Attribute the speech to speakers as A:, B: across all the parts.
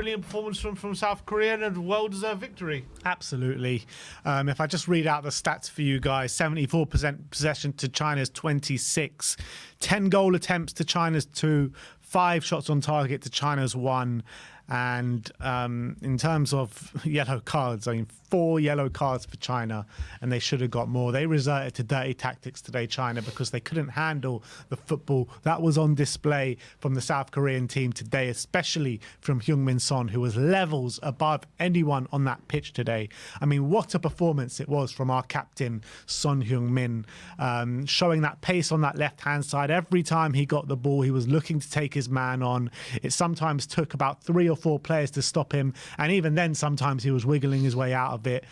A: brilliant performance from South Korea and a well-deserved victory.
B: Absolutely. If I just read out the stats for you guys, 74% possession to China's 26, 10 goal attempts to China's 2, 5 shots on target to China's 1. And in terms of yellow cards, I mean, 4 yellow cards for China, and they should have got more. They resorted to dirty tactics today, China, because they couldn't handle the football that was on display from the South Korean team today, especially from Heung-min Son, who was levels above anyone on that pitch today. I mean, what a performance it was from our captain, Son Heung-min, showing that pace on that left-hand side. Every time he got the ball, he was looking to take his man on. It sometimes took about 3 or 4 players to stop him, and even then sometimes he was wiggling his way out of it.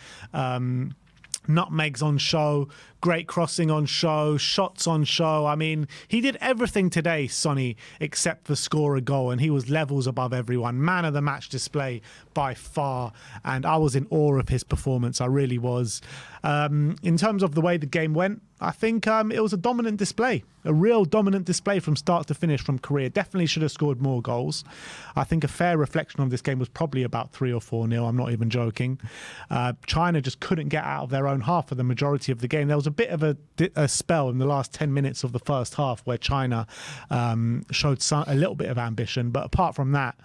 B: Nutmegs on show, great crossing on show, shots on show. I mean, he did everything today, Sonny, except for score a goal, and he was levels above everyone. Man of the match display by far, and I was in awe of his performance. I really was. In terms of the way the game went, I think it was a dominant display, a real dominant display from start to finish from Korea. Definitely should have scored more goals. I think a fair reflection of this game was probably about 3 or 4-0. I'm not even joking. China just couldn't get out of their own half for the majority of the game. There was a bit of a spell in the last 10 minutes of the first half where China showed a little bit of ambition. But apart from that,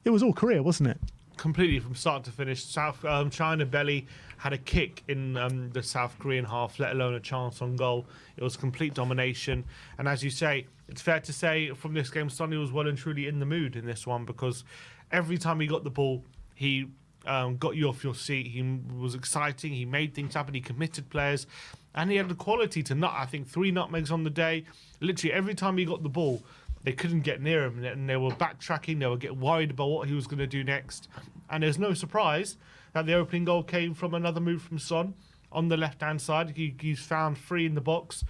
B: it was all Korea, wasn't it?
A: Completely from start to finish. China barely had a kick in the South Korean half, let alone a chance on goal. It was complete domination. And as you say, it's fair to say from this game, Sonny was well and truly in the mood in this one, because every time he got the ball, he got you off your seat. He was exciting. He made things happen. He committed players. And he had the quality to I think 3 nutmegs on the day. Literally every time he got the ball, they couldn't get near him, and they were backtracking. They were getting worried about what he was going to do next. And there's no surprise that the opening goal came from another move from Son on the left-hand side. He's found free in the box,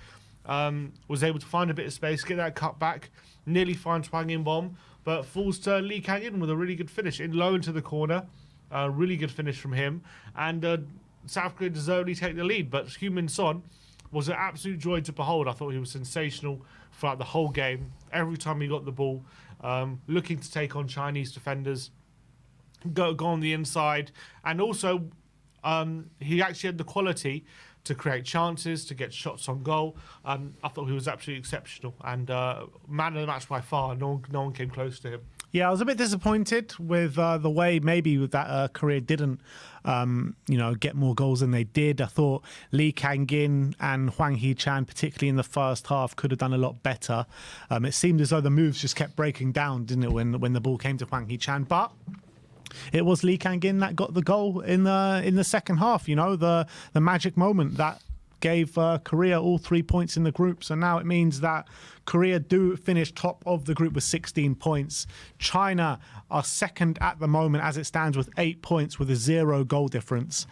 A: was able to find a bit of space, get that cut back, nearly finds Hwang In-bom, but falls to Lee Kang-in with a really good finish, in low into the corner. Really good finish from him. And South Korea deservedly take the lead, but Heung-min Son was an absolute joy to behold. I thought he was sensational throughout the whole game. Every time he got the ball, looking to take on Chinese defenders, go on the inside, and also he actually had the quality to create chances, to get shots on goal. I thought he was absolutely exceptional, and man of the match by far. No one came close to him.
B: Yeah, I was a bit disappointed with the way maybe that Korea didn't, get more goals than they did. I thought Lee Kang-in and Hwang Hee-chan, particularly in the first half, could have done a lot better. It seemed as though the moves just kept breaking down, didn't it, when the ball came to Hwang Hee-chan? But it was Lee Kang-in that got the goal in the second half. The magic moment that gave Korea all 3 points in the group. So now it means that Korea do finish top of the group with 16 points. China are second at the moment as it stands with 8 points with a 0 goal difference.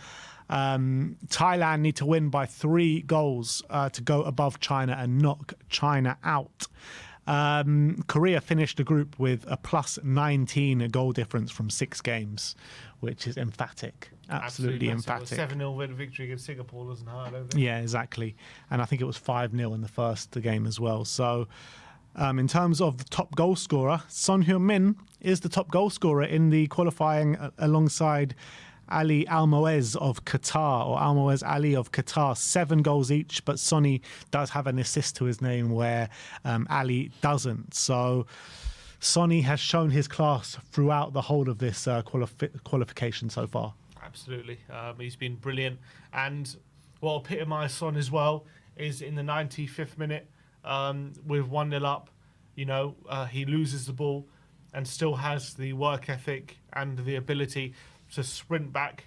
B: Thailand need to win by 3 goals to go above China and knock China out. Korea finished the group with a plus 19 goal difference from 6 games, which is emphatic. Absolutely emphatic.
A: 7-0 win victory against Singapore wasn't hard, I don't think.
B: Yeah, exactly. And I think it was 5-0 in the first game as well. So in terms of the top goal scorer, Son Heung-min is the top goal scorer in the qualifying alongside Ali Almoez of Qatar, or Almoez Ali of Qatar. 7 goals each, but Sonny does have an assist to his name where Ali doesn't. So Sonny has shown his class throughout the whole of this qualification so far.
A: Absolutely. He's been brilliant. And what epitomised Son as well is in the 95th minute, with 1-0 up, he loses the ball and still has the work ethic and the ability to sprint back,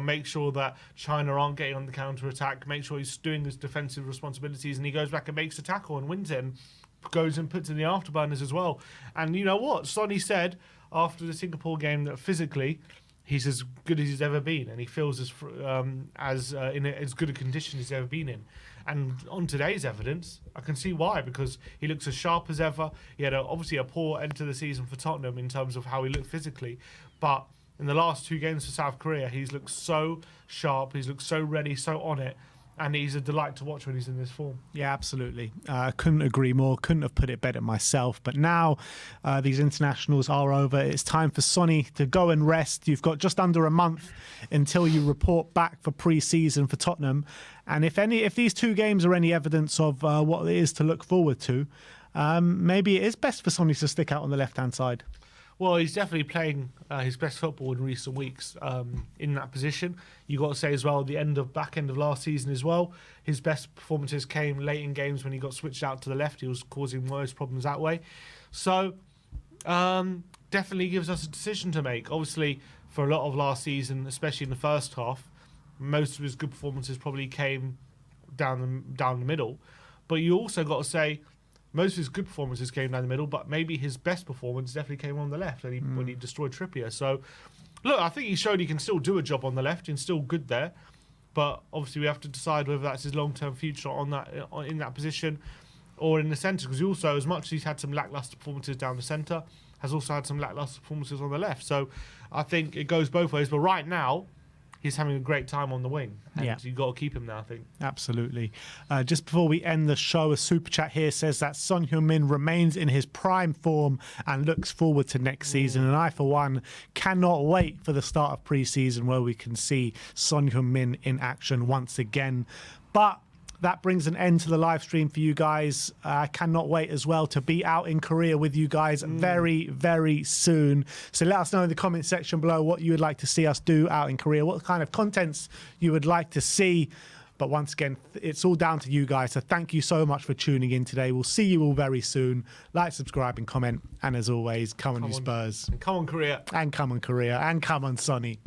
A: make sure that China aren't getting on the counter-attack, make sure he's doing his defensive responsibilities, and he goes back and makes a tackle and wins it, and goes and puts in the afterburners as well. And you know what? Sonny said after the Singapore game that physically he's as good as he's ever been, and he feels in as good a condition as he's ever been in. And on today's evidence, I can see why, because he looks as sharp as ever. He had obviously a poor end to the season for Tottenham in terms of how he looked physically, but in the last 2 games for South Korea, he's looked so sharp, he's looked so ready, so on it, and he's a delight to watch when he's in this form.
B: Yeah, absolutely. Couldn't agree more. Couldn't have put it better myself. But now these internationals are over. It's time for Sonny to go and rest. You've got just under a month until you report back for pre-season for Tottenham. And if these 2 games are any evidence of what it is to look forward to, maybe it is best for Sonny to stick out on the left-hand side.
A: Well, he's definitely playing his best football in recent weeks in that position. You got to say as well, back end of last season as well, his best performances came late in games when he got switched out to the left. He was causing most problems that way. So definitely gives us a decision to make. Obviously, for a lot of last season, especially in the first half, most of his good performances probably came down the middle. But you also got to say, most of his good performances came down the middle, but maybe his best performance definitely came on the left when he destroyed Trippier. So, look, I think he showed he can still do a job on the left and still good there. But obviously, we have to decide whether that's his long-term future in that position or in the centre. Because he also, as much as he's had some lacklustre performances down the centre, has also had some lacklustre performances on the left. So, I think it goes both ways. But right now, he's having a great time on the wing. And you've got to keep him there, I think. Absolutely.
B: Just before we end the show, a super chat here says that Son Heung-min remains in his prime form and looks forward to next season. And I, for one, cannot wait for the start of pre-season where we can see Son Heung-min in action once again. But that brings an end to the live stream for you guys. I cannot wait as well to be out in Korea with you guys very, very soon. So let us know in the comment section below what you would like to see us do out in Korea, what kind of contents you would like to see. But once again, it's all down to you guys. So thank you so much for tuning in today. We'll see you all very soon. Like, subscribe and comment. And as always, come on you Spurs.
A: And come on Korea.
B: And come on Korea. And come on Sonny.